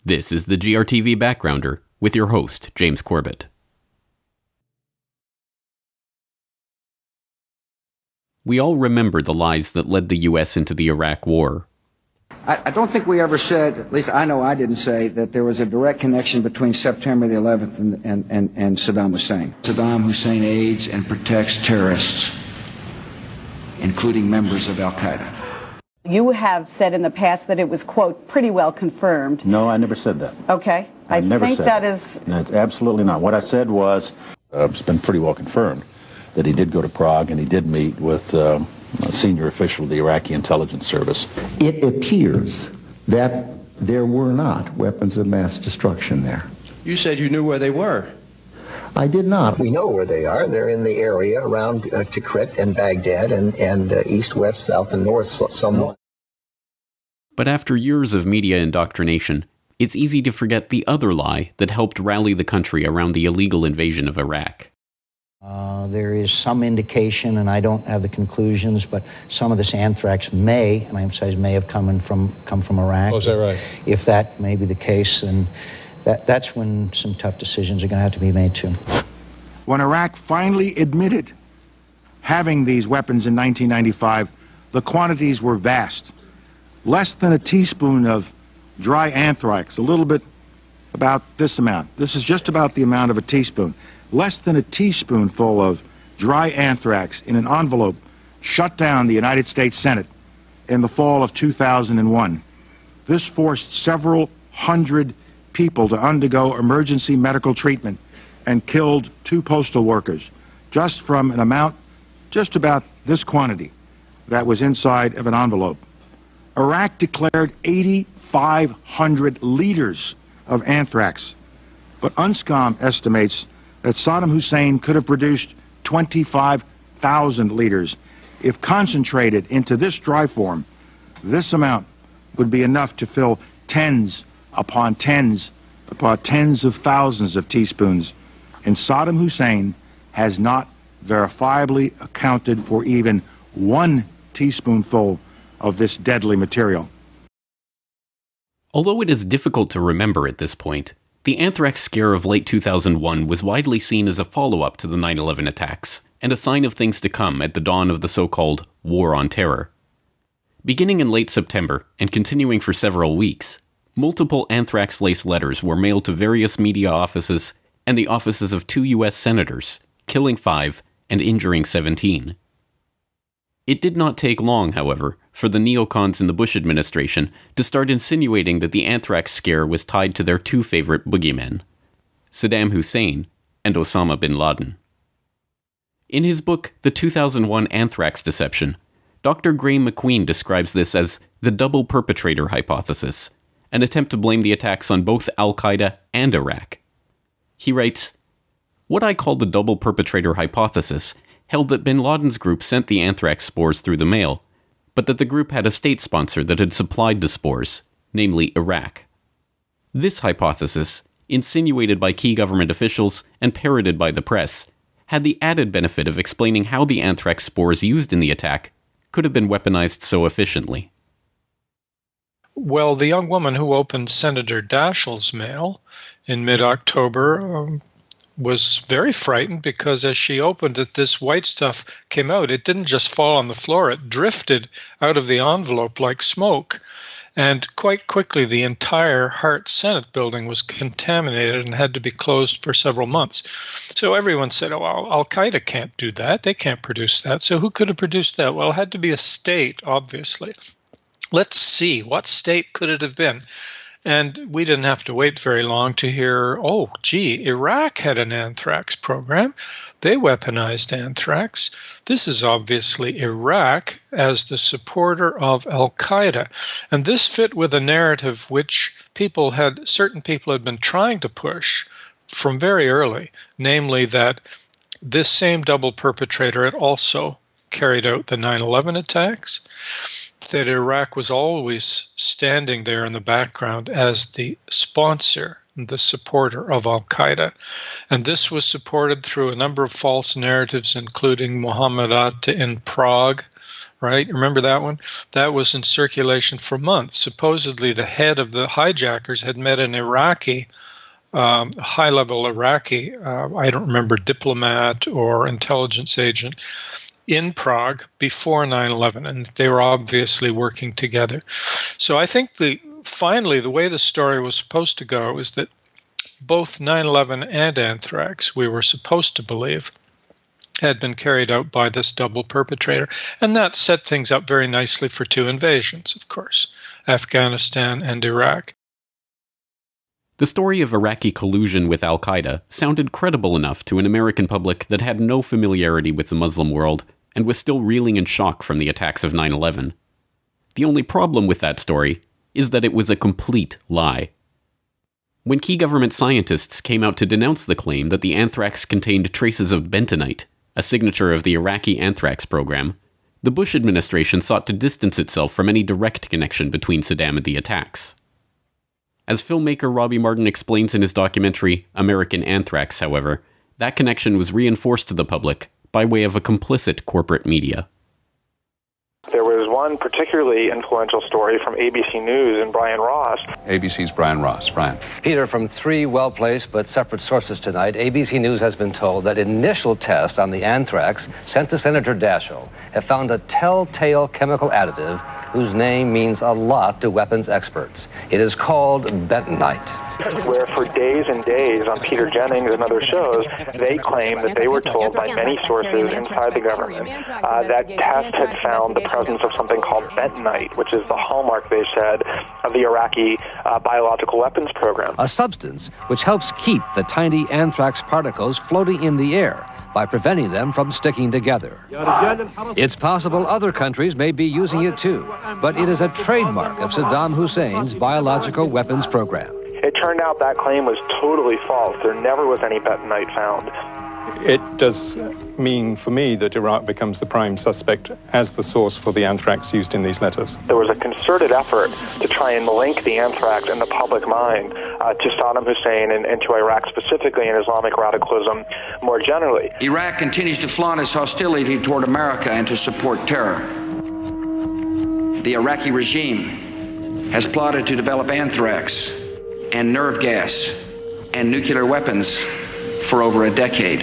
This is the GRTV Backgrounder with your host, James Corbett. We all remember the lies that led the U.S. into the Iraq War. I don't think we ever said, at least I know I didn't say, that there was a direct connection between September the 11th and Saddam Hussein. Saddam Hussein aids and protects terrorists, including members of al-Qaeda. You have said in the past that it was, quote, pretty well confirmed. No, I never said that. Okay. I never think said that is... No, it's absolutely not. What I said was, it's been pretty well confirmed that he did go to Prague and he did meet with a senior official of the Iraqi intelligence service. It appears that there were not weapons of mass destruction there. You said you knew where they were. I did not. We know where they are. They're in the area around Tikrit and Baghdad and east, west, south, and north somewhat. But after years of media indoctrination, it's easy to forget the other lie that helped rally the country around the illegal invasion of Iraq. There is some indication, and I don't have the conclusions, but some of this anthrax may, and I emphasize may, have come from Iraq. Oh, is that right? If that may be the case, then that's when some tough decisions are going to have to be made too. When Iraq finally admitted having these weapons in 1995, the quantities were vast. Less than a teaspoon of dry anthrax, a little bit about this amount. This is just about the amount of a teaspoon. Less than a teaspoonful of dry anthrax in an envelope shut down the United States Senate in the fall of 2001. This forced several hundred people to undergo emergency medical treatment and killed 2 postal workers just from an amount just about this quantity that was inside of an envelope. Iraq declared 8,500 liters of anthrax, but UNSCOM estimates that Saddam Hussein could have produced 25,000 liters. If concentrated into this dry form, this amount would be enough to fill tens upon tens of thousands of teaspoons. And Saddam Hussein has not verifiably accounted for even 1 teaspoonful of this deadly material. Although it is difficult to remember at this point, the anthrax scare of late 2001 was widely seen as a follow-up to the 9/11 attacks, and a sign of things to come at the dawn of the so-called War on Terror. Beginning in late September, and continuing for several weeks, multiple anthrax-laced letters were mailed to various media offices and the offices of 2 U.S. senators, killing 5 and injuring 17. It did not take long, however, for the neocons in the Bush administration to start insinuating that the anthrax scare was tied to their 2 favorite boogeymen, Saddam Hussein and Osama bin Laden. In his book, The 2001 Anthrax Deception, Dr. Gray McQueen describes this as the double perpetrator hypothesis, an attempt to blame the attacks on both al-Qaeda and Iraq. He writes, "What I call the double perpetrator hypothesis held that bin Laden's group sent the anthrax spores through the mail, but that the group had a state sponsor that had supplied the spores, namely Iraq. This hypothesis, insinuated by key government officials and parroted by the press, had the added benefit of explaining how the anthrax spores used in the attack could have been weaponized so efficiently." Well, the young woman who opened Senator Daschle's mail in mid-October was very frightened because as she opened it, this white stuff came out. It didn't just fall on the floor. It drifted out of the envelope like smoke. And quite quickly, the entire Hart Senate building was contaminated and had to be closed for several months. So everyone said, oh, well, Al-Qaeda can't do that. They can't produce that. So who could have produced that? Well, it had to be a state, obviously. Let's see, what state could it have been? And we didn't have to wait very long to hear, oh, gee, Iraq had an anthrax program. They weaponized anthrax. This is obviously Iraq as the supporter of al-Qaeda. And this fit with a narrative which certain people had been trying to push from very early, namely that this same double perpetrator had also carried out the 9/11 attacks, that Iraq was always standing there in the background as the sponsor, the supporter of al-Qaeda. And this was supported through a number of false narratives, including Mohammed Atta in Prague, right? Remember that one? That was in circulation for months. Supposedly the head of the hijackers had met an Iraqi, high-level Iraqi, I don't remember, diplomat or intelligence agent in Prague before 9/11, and they were obviously working together. So I think finally the way the story was supposed to go is that both 9/11 and Anthrax, we were supposed to believe, had been carried out by this double perpetrator. And that set things up very nicely for two invasions, of course, Afghanistan and Iraq. The story of Iraqi collusion with al-Qaeda sounded credible enough to an American public that had no familiarity with the Muslim world and was still reeling in shock from the attacks of 9/11. The only problem with that story is that it was a complete lie. When key government scientists came out to denounce the claim that the anthrax contained traces of bentonite, a signature of the Iraqi anthrax program, the Bush administration sought to distance itself from any direct connection between Saddam and the attacks. As filmmaker Robbie Martin explains in his documentary American Anthrax, however, that connection was reinforced to the public by way of a complicit corporate media. There was one particularly influential story from ABC News and Brian Ross. ABC's Brian Ross. Brian. Peter, from three well-placed but separate sources tonight, ABC News has been told that initial tests on the anthrax sent to Senator Daschle have found a telltale chemical additive whose name means a lot to weapons experts. It is called bentonite. Where for days and days on Peter Jennings and other shows, they claim that they were told by many sources inside the government that tests had found the presence of something called bentonite, which is the hallmark, they said, of the Iraqi biological weapons program. A substance which helps keep the tiny anthrax particles floating in the air by preventing them from sticking together. It's possible other countries may be using it too, but it is a trademark of Saddam Hussein's biological weapons program. It turned out that claim was totally false. There never was any bentonite found. It does mean for me that Iraq becomes the prime suspect as the source for the anthrax used in these letters. There was a concerted effort to try and link the anthrax in the public mind to Saddam Hussein and to Iraq specifically and Islamic radicalism more generally. Iraq continues to flaunt its hostility toward America and to support terror. The Iraqi regime has plotted to develop anthrax and nerve gas and nuclear weapons for over a decade.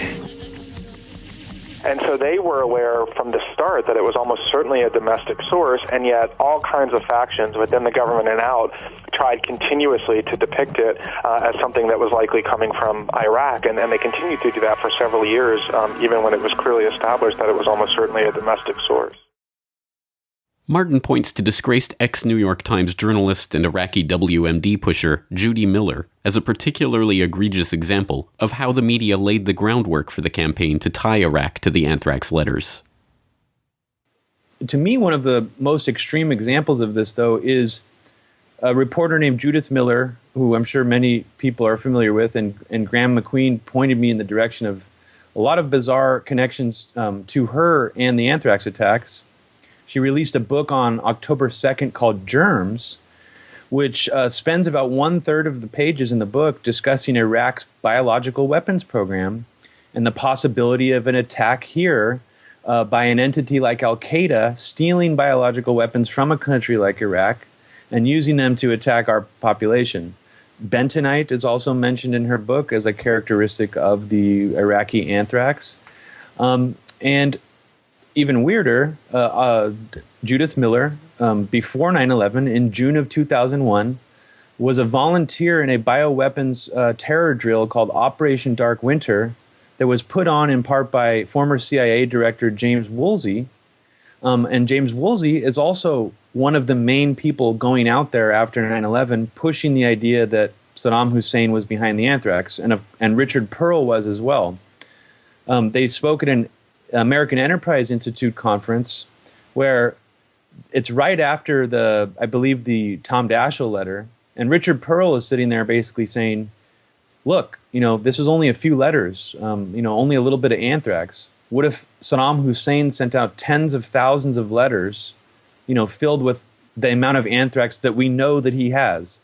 And so they were aware from the start that it was almost certainly a domestic source, and yet all kinds of factions within the government and out tried continuously to depict it as something that was likely coming from Iraq, and they continued to do that for several years, even when it was clearly established that it was almost certainly a domestic source. Martin points to disgraced ex-New York Times journalist and Iraqi WMD pusher Judy Miller as a particularly egregious example of how the media laid the groundwork for the campaign to tie Iraq to the anthrax letters. To me, one of the most extreme examples of this, though, is a reporter named Judith Miller, who I'm sure many people are familiar with, and Graham McQueen pointed me in the direction of a lot of bizarre connections to her and the anthrax attacks. She released a book on October 2nd called Germs, which spends about 1/3 of the pages in the book discussing Iraq's biological weapons program and the possibility of an attack here by an entity like al-Qaeda stealing biological weapons from a country like Iraq and using them to attack our population. Bentonite is also mentioned in her book as a characteristic of the Iraqi anthrax. And even weirder, Judith Miller, before 9/11, in June of 2001, was a volunteer in a bioweapons terror drill called Operation Dark Winter that was put on in part by former CIA Director James Woolsey. And James Woolsey is also one of the main people going out there after 9/11, pushing the idea that Saddam Hussein was behind the anthrax, and Richard Pearl was as well. They spoke at an American Enterprise Institute conference where it's right after I believe the Tom Daschle letter, and Richard Pearl is sitting there basically saying, look, this was only a few letters, only a little bit of anthrax. What if Saddam Hussein sent out tens of thousands of letters, filled with the amount of anthrax that we know that he has?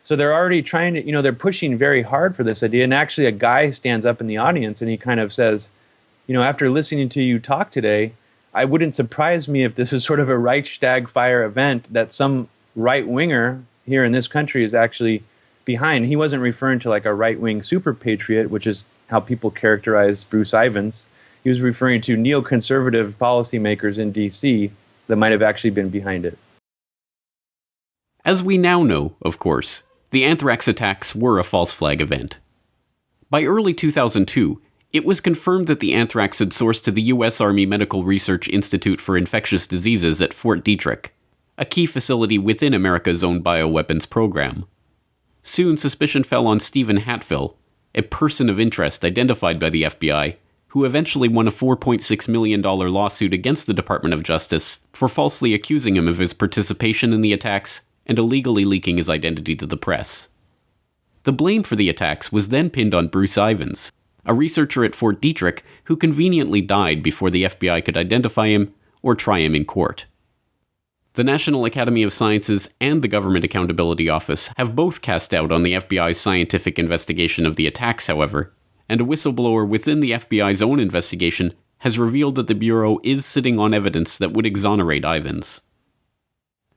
So they're already trying to, they're pushing very hard for this idea. And actually a guy stands up in the audience and he kind of says, after listening to you talk today, I wouldn't surprise me if this is sort of a Reichstag fire event that some right-winger here in this country is actually behind. He wasn't referring to like a right-wing super patriot, which is how people characterize Bruce Ivins. He was referring to neoconservative policymakers in D.C. that might have actually been behind it. As we now know, of course, the anthrax attacks were a false flag event. By early 2002, it was confirmed that the anthrax had sourced to the U.S. Army Medical Research Institute for Infectious Diseases at Fort Detrick, a key facility within America's own bioweapons program. Soon, suspicion fell on Stephen Hatfill, a person of interest identified by the FBI, who eventually won a $4.6 million lawsuit against the Department of Justice for falsely accusing him of his participation in the attacks and illegally leaking his identity to the press. The blame for the attacks was then pinned on Bruce Ivins, a researcher at Fort Detrick who conveniently died before the FBI could identify him or try him in court. The National Academy of Sciences and the Government Accountability Office have both cast doubt on the FBI's scientific investigation of the attacks, however, and a whistleblower within the FBI's own investigation has revealed that the Bureau is sitting on evidence that would exonerate Ivins.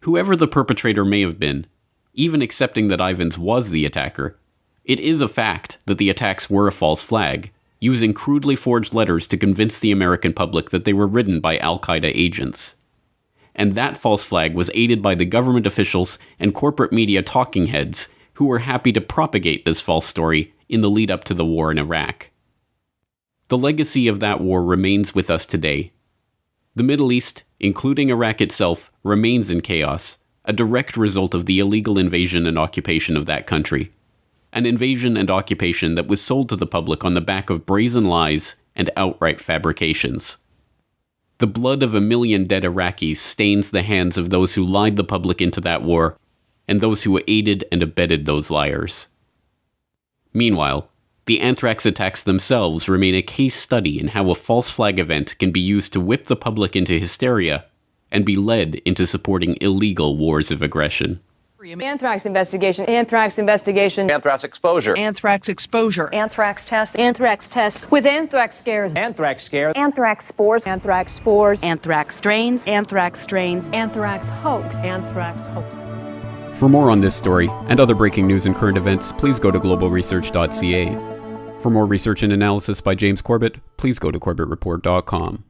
Whoever the perpetrator may have been, even accepting that Ivins was the attacker, it is a fact that the attacks were a false flag, using crudely forged letters to convince the American public that they were written by Al-Qaeda agents. And that false flag was aided by the government officials and corporate media talking heads who were happy to propagate this false story in the lead up to the war in Iraq. The legacy of that war remains with us today. The Middle East, including Iraq itself, remains in chaos, a direct result of the illegal invasion and occupation of that country. An invasion and occupation that was sold to the public on the back of brazen lies and outright fabrications. The blood of 1 million dead Iraqis stains the hands of those who lied the public into that war, and those who aided and abetted those liars. Meanwhile, the anthrax attacks themselves remain a case study in how a false flag event can be used to whip the public into hysteria and be led into supporting illegal wars of aggression. Anthrax investigation. Anthrax investigation. Anthrax exposure. Anthrax exposure. Anthrax tests. Anthrax tests. With anthrax scares. Anthrax scare. Anthrax spores. Anthrax spores. Anthrax strains. Anthrax strains. Anthrax hoax. Anthrax hoax. For more on this story and other breaking news and current events, please go to globalresearch.ca. For more research and analysis by James Corbett, please go to corbettreport.com.